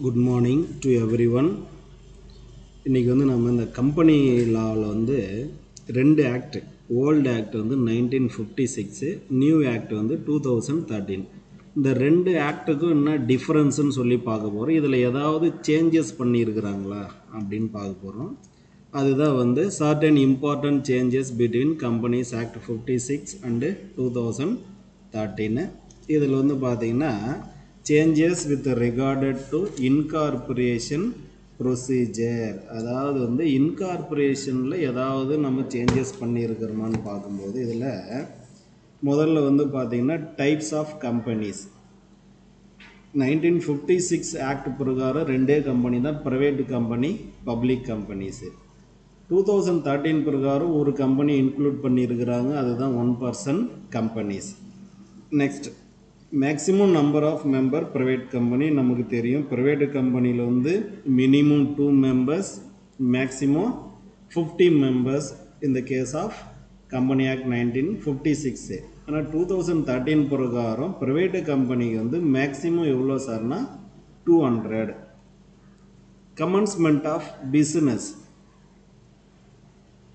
Good morning to every one. இன்றைக்கி நம்ம இந்த கம்பெனி லாவில் ரெண்டு act, old act 1956, new act 2013. இந்த ரெண்டு ஆக்டுக்கும் என்ன டிஃப்ரென்ஸுன்னு சொல்லி பார்க்க போகிறோம். இதில் ஏதாவது சேஞ்சஸ் பண்ணியிருக்கிறாங்களா அப்படின்னு பார்க்க போகிறோம். அதுதான் certain important changes between companies act 56 and 2013. இதில் பார்த்திங்கன்னா changes with regarded to incorporation procedure, அதாவது இன்கார்பரேஷனில் ஏதாவது நம்ம சேஞ்சஸ் பண்ணியிருக்கிறோமான்னு பார்க்கும்போது இதில் முதல்ல பார்த்திங்கன்னா டைப்ஸ் ஆஃப் கம்பெனிஸ். 1956 ஆக்ட் பிரகாரம் ரெண்டே கம்பெனி தான், ப்ரைவேட் கம்பெனி, பப்ளிக் கம்பெனிஸு. 2013 பிரகாரம் ஒரு கம்பெனி இன்க்ளூட் பண்ணியிருக்கிறாங்க, அதுதான் 1% companies. Next, maximum number of member private company. நமக்கு தெரியும் ப்ரைவேட் கம்பெனியில் மினிமம் 2 members, மேக்ஸிமம் 50 members இந்த கேஸ் ஆஃப் கம்பெனி ஆக்ட் 1956. ஆனால் 2013 பிரகாரம் ப்ரைவேட் கம்பெனிக்கு மேக்ஸிமம் எவ்வளோ சார்னா 200. Commencement of business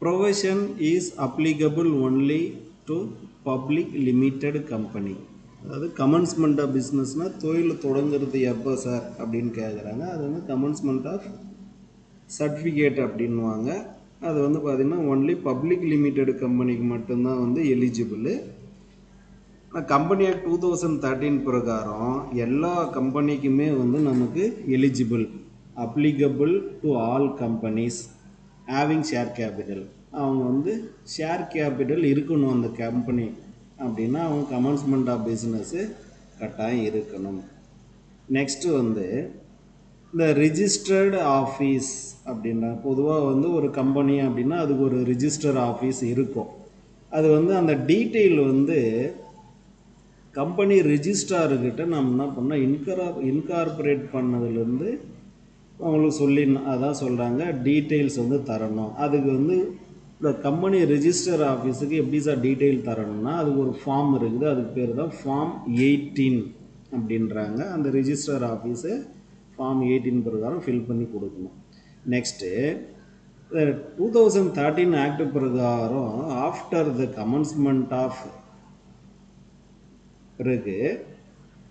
provision is applicable only to public limited company. அதாவது கமன்ஸ்மெண்ட் ஆஃப் பிஸ்னஸ்னால் தொழில் தொடங்குறது எப்போ சார் அப்படின்னு கேட்குறாங்க. அது கமன்ஸ்மெண்ட் ஆஃப் சர்டிஃபிகேட் அப்படின்வாங்க. அது பார்த்திங்கன்னா ஒன்லி பப்ளிக் லிமிடெட் கம்பெனிக்கு மட்டும்தான் எலிஜிபிள். கம்பெனி ஆக்ட் 2013 பிரகாரம் எல்லா கம்பெனிக்குமே நமக்கு eligible, applicable to all companies having share capital. அவங்க ஷேர் கேபிட்டல் இருக்கணும் அந்த கம்பெனி அப்படின்னா அவங்க கமன்ஸ்மெண்ட் ஆஃப் பிஸ்னஸ்ஸு கட்டாயம் இருக்கணும். நெக்ஸ்ட்டு இந்த ரிஜிஸ்டர்டு ஆஃபீஸ் அப்படின்னா பொதுவாக ஒரு கம்பெனி அப்படின்னா அதுக்கு ஒரு ரிஜிஸ்டர் ஆஃபீஸ் இருக்கும். அது அந்த டீட்டெயில் கம்பெனி ரிஜிஸ்ட்ரார்கிட்ட நம்ம என்ன பண்ணால் இன்கார்பரேட் பண்ணதுலேருந்து அவங்களுக்கு சொல்லி அதான் சொல்கிறாங்க டீட்டெயில்ஸ் தரணும். அதுக்கு இந்த கம்பெனி ரிஜிஸ்டர் ஆஃபீஸுக்கு எப்படி சார் டீட்டெயில் தரணும்னா அதுக்கு ஒரு ஃபார்ம் இருக்குது, அதுக்கு பேர் தான் ஃபார்ம் 18 அப்படின்றாங்க. அந்த ரிஜிஸ்டர் ஆஃபீஸு ஃபார்ம் 18 பிரகாரம் ஃபில் பண்ணி கொடுக்கணும். நெக்ஸ்ட்டு 2013 ஆக்ட் பிரகாரம் ஆஃப்டர் த கமன்ஸ்மெண்ட் ஆஃப் பிறகு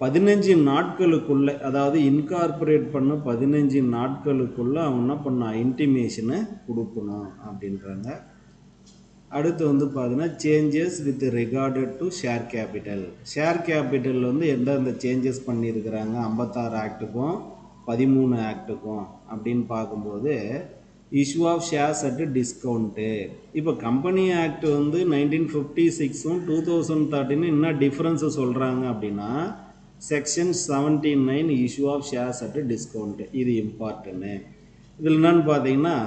15 நாட்களுக்குள்ளே, அதாவது இன்கார்பரேட் பண்ண 15 நாட்களுக்குள்ளே அவங்க என்ன பண்ண இன்டிமேஷனை கொடுக்கணும் அப்படின்றாங்க. அடுத்து பார்த்தீங்கன்னா changes with regarded to share capital. Share capital எந்தெந்த சேஞ்சஸ் பண்ணியிருக்கிறாங்க 56 ஆக்டுக்கும் 13 ஆக்டுக்கும் அப்படின்னு பார்க்கும்போது issue of shares at discount. இப்போ கம்பெனி ஆக்ட் 1956 2013 என்ன டிஃப்ரென்ஸை சொல்கிறாங்க அப்படின்னா section 79 issue of shares at discount, இது இம்பார்ட்டன்ட்டு. இதில் என்னன்னு பார்த்தீங்கன்னா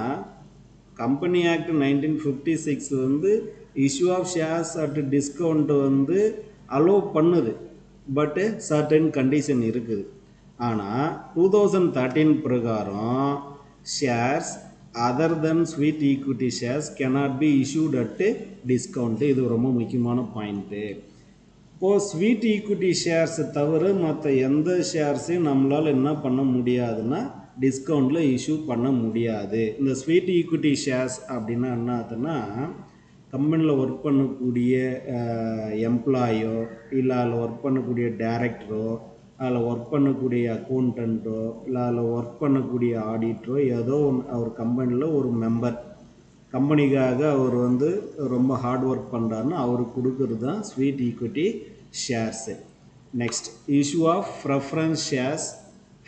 company act 1956 issue of shares at discount allow பண்ணுது, பட்டு சர்டன் கண்டிஷன் இருக்குது. ஆனால் 2013 பிரகாரம் shares other than sweat equity shares cannot be issued at discount. இது ரொம்ப முக்கியமான பாயிண்ட்டு. இப்போது ஸ்வீட் ஈக்விட்டி ஷேர்ஸை தவிர மற்ற எந்த ஷேர்ஸையும் நம்மளால் என்ன பண்ண முடியாதுன்னா டிஸ்கவுண்ட்டில் இஷ்யூ பண்ண முடியாது. இந்த ஸ்வீட் ஈக்விட்டி ஷேர்ஸ் அப்படின்னா என்ன ஆகுதுன்னா கம்பெனியில் ஒர்க் பண்ணக்கூடிய எம்ப்ளாயோ இல்லை அதில் ஒர்க் பண்ணக்கூடிய டைரக்டரோ அதில் ஒர்க் பண்ணக்கூடிய அக்கௌண்டண்ட்டோ இல்லை அதில் ஒர்க் பண்ணக்கூடிய ஆடிட்டரோ ஏதோ அவர் கம்பெனியில் ஒரு மெம்பர், கம்பெனிக்காக அவர் ரொம்ப ஹார்ட் ஒர்க் பண்ணுறாருன்னு அவருக்கு கொடுக்குறது தான் sweet equity shares. Next, issue of preference shares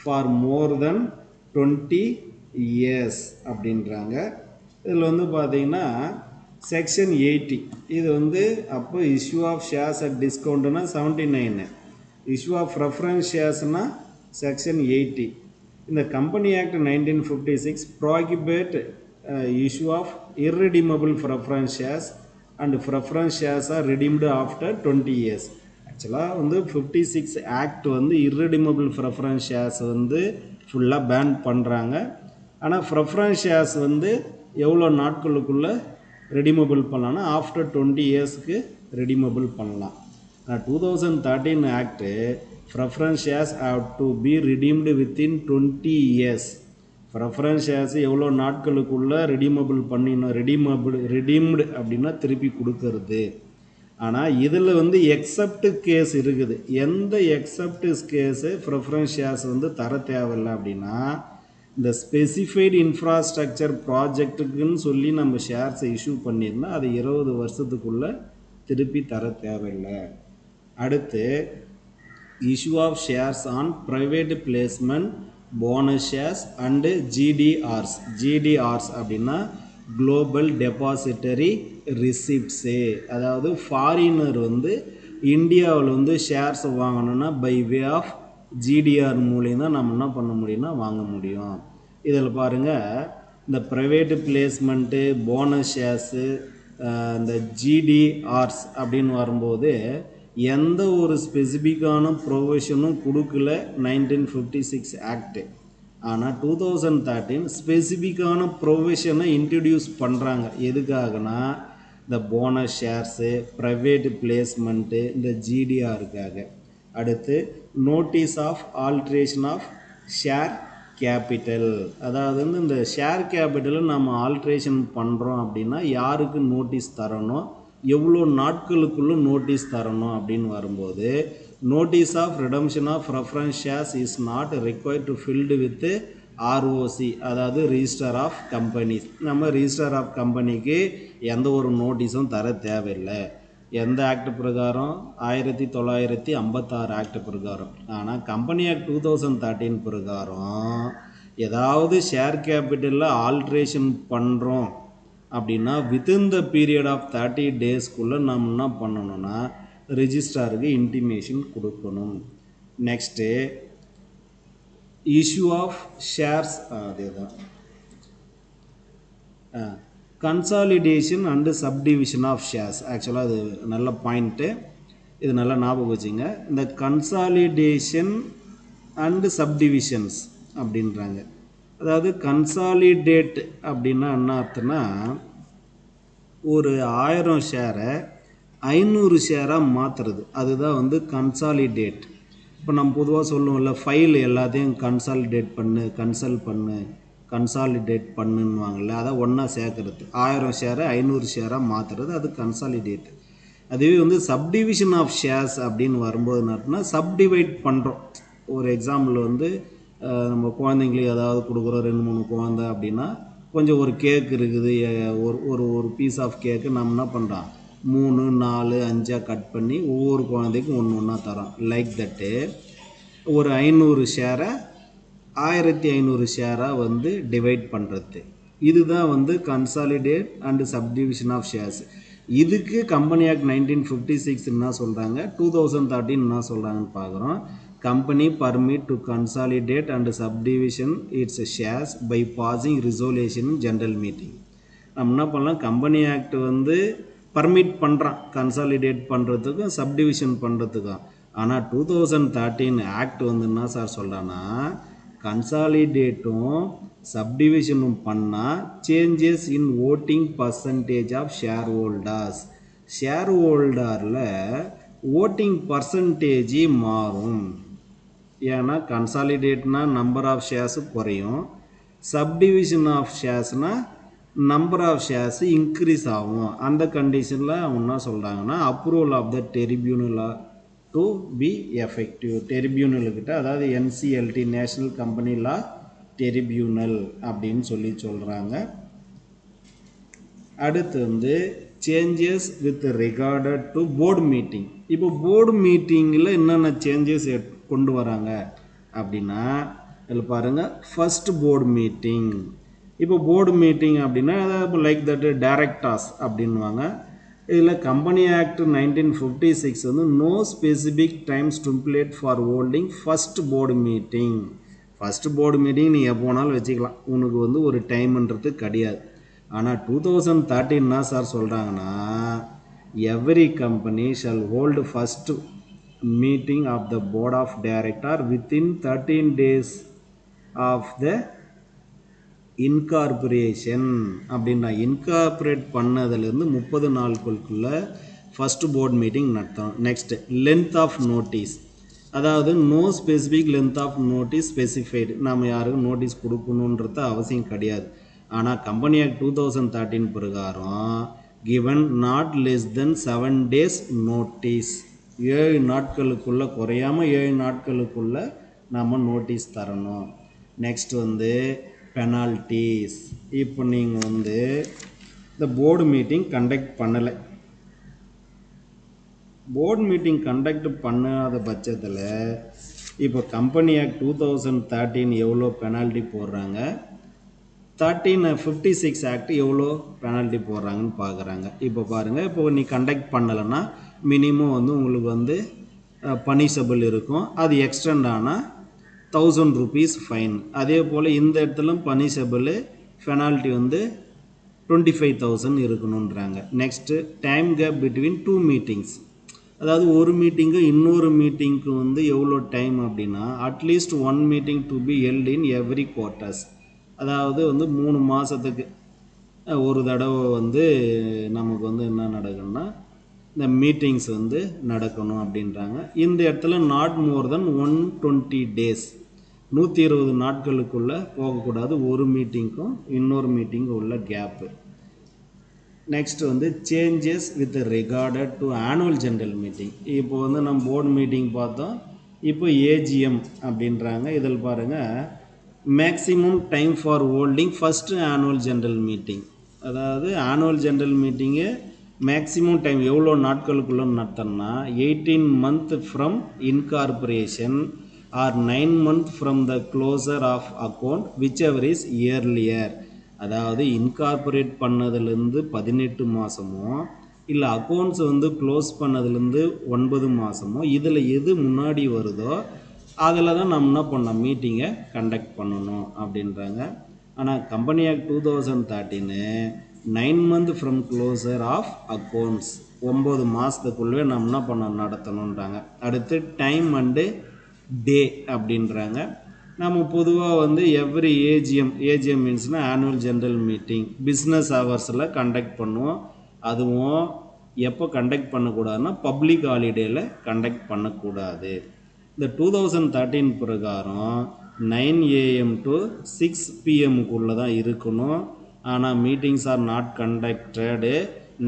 for more than 20 years அப்படின்றாங்க. இதில் பார்த்தீங்கன்னா செக்ஷன் 80 இது அப்போ இஷ்யூ ஆஃப் ஷேர்ஸ் அட் டிஸ்கவுண்ட்னா 79, இஷ்யூ ஆஃப் ப்ரெஃபரன்ஸ் ஷேர்ஸ்னால் செக்ஷன் 80. இந்த company act 1956 prohibit issue of irredeemable preference shares and preference shares are redeemed after 20 years. ஆக்சுவலாக 56 act irredeemable preference shares ஃபுல்லாக பேன் பண்ணுறாங்க. ஆனால் ப்ரெஃபரன்ஸ் ஷேர்ஸ் எவ்வளோ நாட்களுக்குள்ளே ரெடிமபிள் பண்ணலான்னா after 20 yearsக்கு redeemable பண்ணலாம். 2013 act preference shares have to be redeemed within 20 years. preference shares எவ்வளோ நாட்களுக்குள்ள redeemable பண்ணினோம், redeemed அப்படின்னா திருப்பி கொடுக்கறது. ஆனால் இதில் வந்து எக்ஸப்ட் கேஸ் இருக்குது. எந்த எக்ஸப்ட் கேஸு ப்ரிஃபரன்ஸ் ஷேர்ஸ் வந்து தர தேவையில்லை அப்படின்னா, இந்த ஸ்பெசிஃபைடு இன்ஃப்ராஸ்ட்ரக்சர் ப்ராஜெக்ட்டுக்குன்னு சொல்லி நம்ம ஷேர்ஸை இஷ்யூ பண்ணியிருந்தால் அது 20 வருஷத்துக்குள்ளே திருப்பி தர தேவையில்லை. அடுத்து issue of shares on private placement, bonus shares and GDRs. GDRs அப்படின்னா குளோபல் டெபாசிட்டரி ரிசிப்ட்ஸு. அதாவது ஃபாரினர் வந்து இந்தியாவில் வந்து ஷேர்ஸ் வாங்கணுன்னா பை வே ஆஃப் ஜிடிஆர் மூலியம் தான் நம்ம என்ன பண்ண முடியும்னா வாங்க முடியும். இதில் பாருங்கள், இந்த ப்ரைவேட்டு பிளேஸ்மெண்ட்டு, போனஸ் ஷேர்ஸு, இந்த ஜிடிஆர்ஸ் அப்படின்னு வரும்போது எந்த ஒரு ஸ்பெசிஃபிக்கான ப்ரொவிஷனும் கொடுக்கல 1956 ஆக்டு. ஆனால் 2013 ஸ்பெசிஃபிக்கான ப்ரொவிஷனை இன்ட்ரடியூஸ் பண்ணுறாங்க. எதுக்காகனா இந்த போனஸ் ஷேர்ஸு, ப்ரைவேட் பிளேஸ்மெண்ட்டு, இந்த ஜிடிஆருக்காக. அடுத்து notice of alteration of share capital. அதாவது வந்து இந்த ஷேர் கேபிட்டலை நம்ம ஆல்ட்ரேஷன் பண்ணுறோம் அப்படின்னா யாருக்கு நோட்டீஸ் தரணும், எவ்வளோ நாட்களுக்குள்ளே நோட்டீஸ் தரணும் அப்படின்னு வரும்போது, notice of redemption of preference shares is not required to filed with ROC, அதாவது ரிஜிஸ்டர் ஆஃப் கம்பெனிஸ். நம்ம ரிஜிஸ்டர் ஆஃப் கம்பெனிக்கு எந்த ஒரு நோட்டீஸும் தர தேவையில்லை. எந்த ஆக்ட் பிரகாரம்? 1956 ஆக்ட் பிரகாரம். ஆனால் கம்பெனி ஆக்ட் 2013 பிரகாரம் ஏதாவது ஷேர் கேபிட்டலில் ஆல்ட்ரேஷன் பண்ணுறோம் அப்படின்னா வித்தின் த பீரியட் ஆஃப் 30 டேஸ்க்குள்ளே நம்ம என்ன பண்ணணும்னா ரிஜிஸ்ட்ராருக்கு இன்டிமேஷன் கொடுக்கணும். நெக்ஸ்ட்டு இஷ்யூ ஆஃப் ஷேர்ஸ், அதே தான் consolidation and subdivision of shares. ஆக்சுவலாக அது நல்ல பாயிண்ட்டு, இது நல்லா ஞாபகம் வச்சுங்க. இந்த கன்சாலிடேஷன் அண்டு சப்டிவிஷன்ஸ் அப்படின்றாங்க. அதாவது கன்சாலிடேட் அப்படின்னா என்ன அர்த்தம்னா, ஒரு 1000 ஷேரை 500 ஷேராக மாற்றுறது, அதுதான் வந்து கன்சாலிடேட். இப்போ நம்ம பொதுவாக சொல்லுவோம்ல, ஃபைல் எல்லாத்தையும் கன்சாலிடேட் பண்ணுன்னுவாங்கள்ல, அதை ஒன்றா சேர்க்கறது. 1000 ஷேரை 500 ஷேராக மாற்றுறது, அது கன்சாலிடேட். அதுவே வந்து சப்டிவிஷன் ஆஃப் ஷேர்ஸ் அப்படின்னு வரும்போது என்னன்னா, சப்டிவைட் பண்ணுறோம். ஒரு எக்ஸாம்பிள் வந்து நம்ம குழந்தைங்களுக்கு ஏதாவது கொடுக்குறோம், 2-3 குழந்தை அப்படின்னா, கொஞ்சம் ஒரு கேக் இருக்குது, ஒரு பீஸ் ஆஃப் கேக்கு நம்ம என்ன பண்ணுறோம் 3, 4, 5 கட் பண்ணி ஒவ்வொரு குழந்தைக்கும் ஒன்று தரோம். லைக் தட்டு ஒரு 500 ஷேரை 1500 ஷேராக வந்து டிவைட் பண்ணுறது. இதுதான் வந்து consolidate and subdivision of shares. இதுக்கு கம்பெனி ஆக்ட் 1956 என்ன சொல்கிறாங்க, 2013 என்ன சொல்கிறாங்கன்னு பார்க்குறோம். Company permit to consolidate and subdivision its shares by passing resolution general meeting. நம்ம என்ன பண்ணலாம், கம்பெனி ஆக்ட் வந்து பர்மிட் பண்ணுறான் கன்சாலிடேட் பண்ணுறதுக்கும் சப்டிவிஷன் பண்ணுறதுக்கும். ஆனால் 2013 ஆக்ட் வந்து என்ன சார் சொல்கிறான்னா, கன்சாலிடேட்டும் சப்டிவிஷனும் பண்ணால் changes in voting percentage of share holders. Share ஹோல்டரில் ஓட்டிங் பர்சன்டேஜ் மாறும். ஏன்னா கன்சாலிடேட்னா நம்பர் ஆஃப் ஷேர்ஸு குறையும், சப்டிவிஷன் ஆஃப் ஷேர்ஸ்னால் நம்பர் ஆஃப் ஷேர்ஸ் இன்க்ரீஸ் ஆகும். அந்த கண்டிஷனில் அவங்க என்ன சொல்கிறாங்கன்னா, approval of the tribunal to be effective. டெரிபியூனல்கிட்ட, அதாவது NCLT national company law tribunal அப்படின்னு சொல்கிறாங்க. அடுத்து வந்து changes with regarded to board meeting. இப்போ போர்டு மீட்டிங்கில் என்னென்ன சேஞ்சஸ் கொண்டு வராங்க அப்படின்னா, இதில் பாருங்கள், ஃபஸ்ட் போர்டு மீட்டிங். இப்போ போர்டு மீட்டிங் அப்படின்னா இப்போ லைக் தட் டைரக்டர்ஸ் அப்படின்வாங்க. இதில் கம்பெனி ஆக்ட் 1956 வந்து no specific time stimulate for holding first board meeting. First board meeting நீ எப்போ வேணாலும் வச்சுக்கலாம், உனக்கு வந்து ஒரு டைம்ன்றது கிடையாது. ஆனால் 2013 என்ன சார் சொல்கிறாங்கன்னா, every company shall hold first meeting of the board of director within 13 days of the incorporation. அப்படின்னா இன்கார்பரேட் பண்ணதுலேருந்து 30 நாட்களுக்குள்ளே ஃபஸ்ட்டு போர்டு மீட்டிங் நடத்தணும். Next length of notice. அதாவது no specific length of notice specified, நம்ம யாருக்கும் notice கொடுக்கணுன்றது அவசியம் கிடையாது. ஆனால் கம்பெனி ஆக்ட் 2013 பிரகாரம் given not less than 7 days notice, 7 நாட்களுக்குள்ளே, குறையாமல் 7 நாட்களுக்குள்ளே நம்ம நோட்டீஸ் தரணும். நெக்ஸ்ட் வந்து பெனால்ட்டிஸ். இப்போ நீங்கள் வந்து இந்த போர்டு மீட்டிங் கண்டக்ட் பண்ணலை, போர்டு மீட்டிங் கண்டக்ட் பண்ணாத பட்சத்தில் இப்போ கம்பெனி ஆக்ட் 2013 எவ்வளோ பெனால்ட்டி போடுறாங்க, 1356 ஆக்ட் எவ்வளோ பெனால்ட்டி போடுறாங்கன்னு பார்க்குறாங்க. இப்போ பாருங்கள், இப்போ நீ கண்டக்ட் பண்ணலைன்னா மினிமம் வந்து உங்களுக்கு வந்து பனிஷபிள் இருக்கும். அது எக்ஸ்டெண்ட் ஆனால் 1000 rupees ஃபைன். அதே போல் இந்த இடத்துல பனிஷபிள் பெனால்ட்டி வந்து 25,000 இருக்கணுன்றாங்க. Next time gap between 2 meetings, அதாவது ஒரு மீட்டிங்கு இன்னொரு மீட்டிங்க்கு வந்து எவ்வளோ டைம் அப்படின்னா at least 1 meeting to be held in every quarters, அதாவது வந்து 3 மாதத்துக்கு ஒரு தடவை வந்து நமக்கு வந்து என்ன நடக்கும்னா இந்த மீட்டிங்ஸ் வந்து நடக்கணும் அப்படின்றாங்க. இந்த இடத்துல நாட் மோர் தென் 120 days, 120 நாட்களுக்குள்ளே போகக்கூடாது ஒரு மீட்டிங்க்கும் இன்னொரு மீட்டிங்கும் உள்ள கேப்பு. நெக்ஸ்ட் வந்து changes with regarded to annual general meeting. இப்போ வந்து நம்ம போர்டு மீட்டிங் பார்த்தோம், இப்போ ஏஜிஎம் அப்படின்றாங்க. இதில் பாருங்கள், maximum time for holding first annual general meeting, அதாவது ஆனுவல் ஜென்ரல் மீட்டிங்கு மேக்ஸிமம் டைம் எவ்வளோ நாட்களுக்குள்ளே நடத்தணும்னா 18 months from incorporation or 9 months from the closure of account whichever is earlier. அதாவது இன்கார்பரேட் பண்ணதுலேருந்து 18 மாதமோ இல்லை அக்கௌண்ட்ஸ் வந்து க்ளோஸ் பண்ணதுலேருந்து 9 மாதமோ, இதில் எது முன்னாடி வருதோ அதில் தான் நம்ம என்ன பண்ணோம், மீட்டிங்கை கண்டக்ட் பண்ணணும் அப்படின்றாங்க. ஆனால் company act 2013 9 months from closure of accounts, 9 மாதத்துக்குள்ளே நம்ம என்ன பண்ண நடத்தணுன்றாங்க. அடுத்து டைம் அண்டு டே அப்படின்றாங்க. நம்ம பொதுவாக வந்து எவ்ரி ஏஜிஎம் மீன்ஸ்னால் ஆனுவல் ஜென்ரல் மீட்டிங் பிஸ்னஸ் ஹவர்ஸில் கண்டக்ட் பண்ணுவோம். அதுவும் எப்போ கண்டக்ட் பண்ணக்கூடாதுன்னா பப்ளிக் ஹாலிடேயில் கண்டக்ட் பண்ணக்கூடாது. இந்த 2013 பிரகாரம் 9 AM to 6 PM தான் இருக்கணும். ஆனால் meetings are not conducted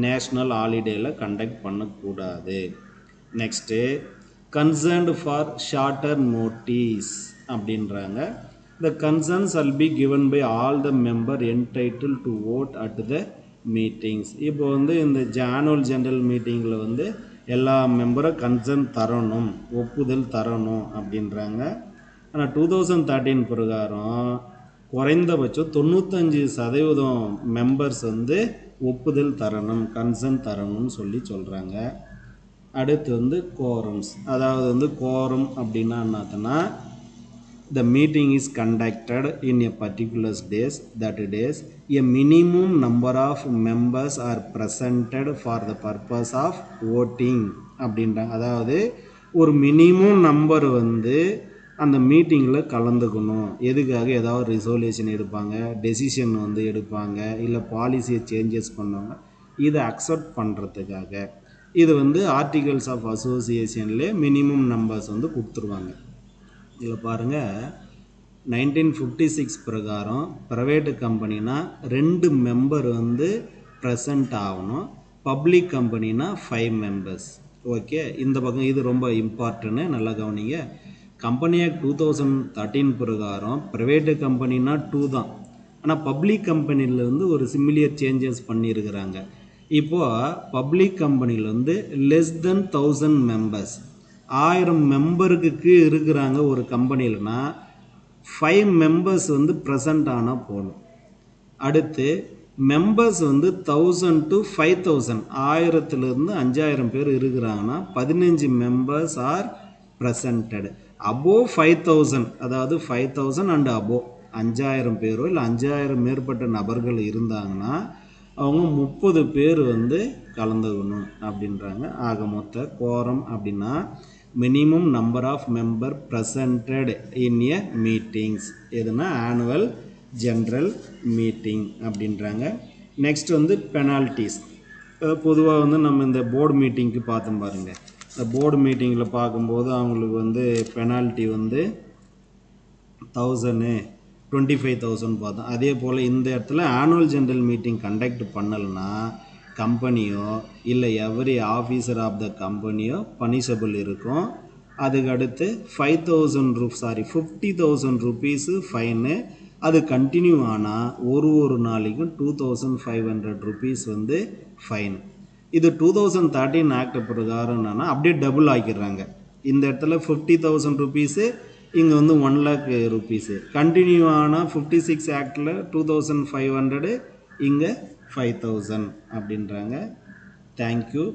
national ஹாலிடேயில் கண்டக்ட் பண்ணக்கூடாது. Next concerned for shorter notice அப்படின்றாங்க. The concerns will be given by all the member entitled to vote at the meetings. இப்போ வந்து இந்த ஆனுவல் ஜென்ரல் மீட்டிங்கில் வந்து எல்லா மெம்பரும் கன்சர்ன் தரணும், ஒப்புதல் தரணும் அப்படின்றாங்க. ஆனால் 2013 பிரகாரம் குறைந்தபட்சம் 95% மெம்பர்ஸ் வந்து ஒப்புதல் தரணும், கன்சர்ன் தரணும்னு சொல்கிறாங்க. அடுத்து வந்து கோரம்ஸ், அதாவது வந்து கோரம் அப்படின்னா என்னதுன்னா the meeting is conducted in a particular days, that days a minimum number of members are presented for the purpose of voting அப்படின்றாங்க. அதாவது ஒரு மினிமம் நம்பர் வந்து அந்த மீட்டிங்கில் கலந்துக்கணும். எதுக்காக, ஏதாவது ரிசொல்யூஷன் எடுப்பாங்க, டெசிஷன் வந்து எடுப்பாங்க, இல்லை பாலிசியை சேஞ்சஸ் பண்ணுவாங்க, இதை அக்செப்ட் பண்ணுறதுக்காக. இது வந்து ஆர்டிகல்ஸ் ஆஃப் அசோசியேஷன்லேயே மினிமம் நம்பர்ஸ் வந்து கொடுத்துருவாங்க. இதில் பாருங்கள், 1956 பிரகாரம் ப்ரைவேட்டு கம்பெனினா 2 மெம்பர் வந்து ப்ரெசண்ட் ஆகணும், பப்ளிக் கம்பெனினா 5 members. ஓகே, இந்த பக்கம் இது ரொம்ப இம்பார்ட்டன்ட்டு, நல்லா கவனிங்க. கம்பெனி ஆக்ட் 2013 பிரகாரம் ப்ரைவேட்டு கம்பெனினா 2 தான், ஆனால் பப்ளிக் கம்பெனியில் வந்து ஒரு சிமிலியர் சேஞ்சஸ் பண்ணியிருக்கிறாங்க. இப்போது பப்ளிக் கம்பெனியில் வந்து லெஸ் தென் 1000 members, 1000 மெம்பருக்கு இருக்கிறாங்க ஒரு கம்பெனியில்னா 5 members வந்து ப்ரெசண்ட் ஆனால் போகணும். அடுத்து மெம்பர்ஸ் வந்து 1000 to 5000, 1000லேருந்து 5000 பேர் இருக்கிறாங்கன்னா 15 members ஆர் ப்ரெசன்டட். அபோவ் 5000, அதாவது 5000 அண்ட் அபோவ் 5000 பேரோ இல்லை 5000 மேற்பட்ட நபர்கள் இருந்தாங்கன்னா அவங்க 30 பேர் வந்து கலந்துக்கணும் அப்படின்றாங்க. ஆக மொத்த கோரம் அப்படின்னா minimum number of member presented in a meetings, எதுனா ஆனுவல் ஜென்ரல் மீட்டிங் அப்படின்றாங்க. நெக்ஸ்ட் வந்து பெனால்ட்டிஸ். பொதுவாக வந்து நம்ம இந்த போர்டு மீட்டிங்க்கு பார்த்தோம் பாருங்கள், போர்டு மீட்டிங்கில் பார்க்கும்போது அவங்களுக்கு வந்து பெனால்ட்டி வந்து 1000 25,000 பார்த்தோம். அதே போல் இந்த இடத்துல ஆனுவல் ஜென்ரல் மீட்டிங் கண்டக்ட் பண்ணலைன்னா கம்பெனியோ இல்லை எவரி ஆஃபீஸர் ஆஃப் த கம்பெனியோ பனிஷபிள் இருக்கும். அதுக்கடுத்து 50,000 ருபீஸு ஃபைனு. அது கண்டினியூ ஆனால் ஒரு நாளைக்கும் 2500 ருபீஸ் வந்து ஃபைன். இது 2013 ஆக்ட் பிரகாரம் என்னன்னா அப்படியே டபுள் ஆக்கிடுறாங்க. இந்த இடத்துல 50,000 ருபீஸு, இங்கே வந்து 1,00,000 ருபீஸு. கண்டினியூ ஆனால் 56 ஆக்டில் 2500, இங்கே 5000 அப்படின்றாங்க. தேங்க்யூ.